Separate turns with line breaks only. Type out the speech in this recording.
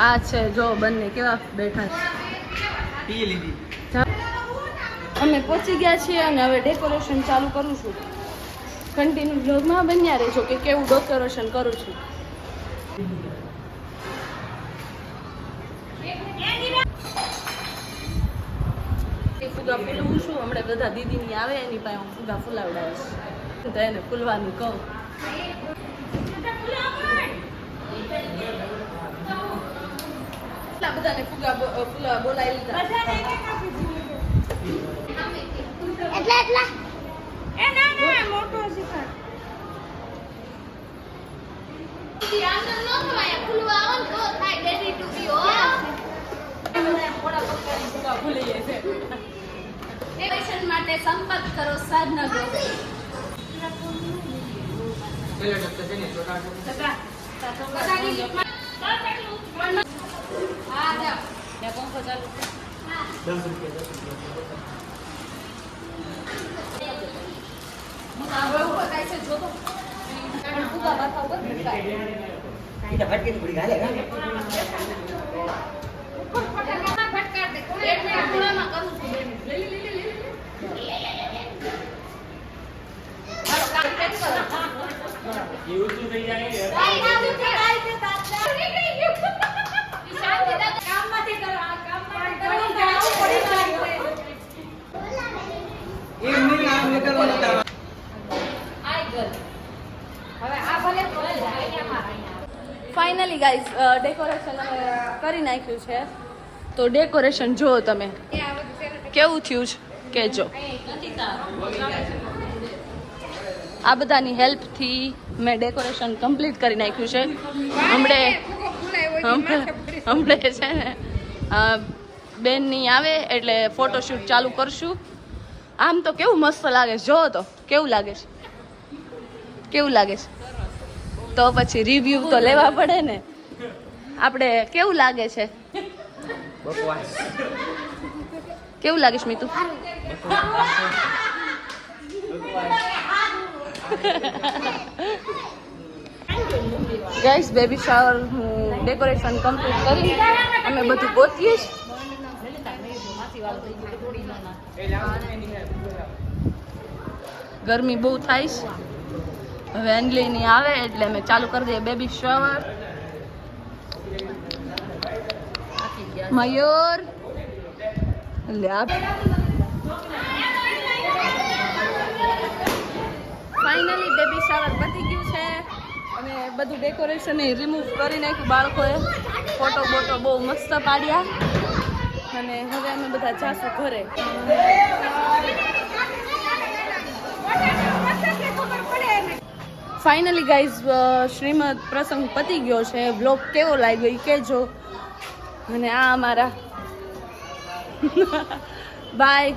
આ છે જો બંને કેવા બેઠા છે. અમે પહોંચી ગયા છીએ અને હવે ડેકોરેશન ચાલુ કરું છું. કન્ટિન્યુ બ્લોગમાં બન્યા રહેજો કે કેવું ડેકોરેશન કરું છું. ફુગા ફૂલવું છું હમણાં બધા દીદીની આવે એની પાસે હું ફુગા ફૂલાવડાવીશ તો એને ફૂલવાનું કહું. બધાને ફુગા ફૂલાવા બોલાવી લીધા. મોટો શિખર માટે સંપર્ક કરો સાધના ગ્રુપ. ફાઇનલી ગાઈઝ ડેકોરેશન કરી નાખ્યું છે. તો ડેકોરેશન જુઓ તમે કેવું થયું છે કેજો. આ બધાની હેલ્પથી મેં ડેકોરેશન કમ્પ્લીટ કરી નાખ્યું છે. હમણે છે ને બેનની આવે એટલે ફોટોશૂટ ચાલુ કરશું. આમ તો કેવું મસ્ત લાગે છે. જો તો કેવું લાગે છે કેવું લાગે છે તો પછી રિવ્યુ તો લેવા પડે ને આપણે. કેવું લાગે છે કેવું લાગે છે Mitu? Guys baby shower decoration complete કરી અમે બધું ગોતીએ છીએ. ગરમી બહુ થાય છે. હવે અંજલિની આવે એટલે અમે ચાલુ કરી દઈએ બેબી શાવર. મયુર ફાઇનલી બેબી શાવર પતી ગયું છે અને બધું ડેકોરેશન રિમૂવ કરી નાખ્યું બાળકોએ. ફોટો બોટો બહુ મસ્ત પાડ્યા અને હવે અમે બધા જાશું ઘરે. ફાઇનલી ગાઈઝ શ્રીમદ પ્રસંગ પતી ગયો છે. બ્લોગ કેવો લાગ્યો એ કહેજો. અને આ અમારા બાય.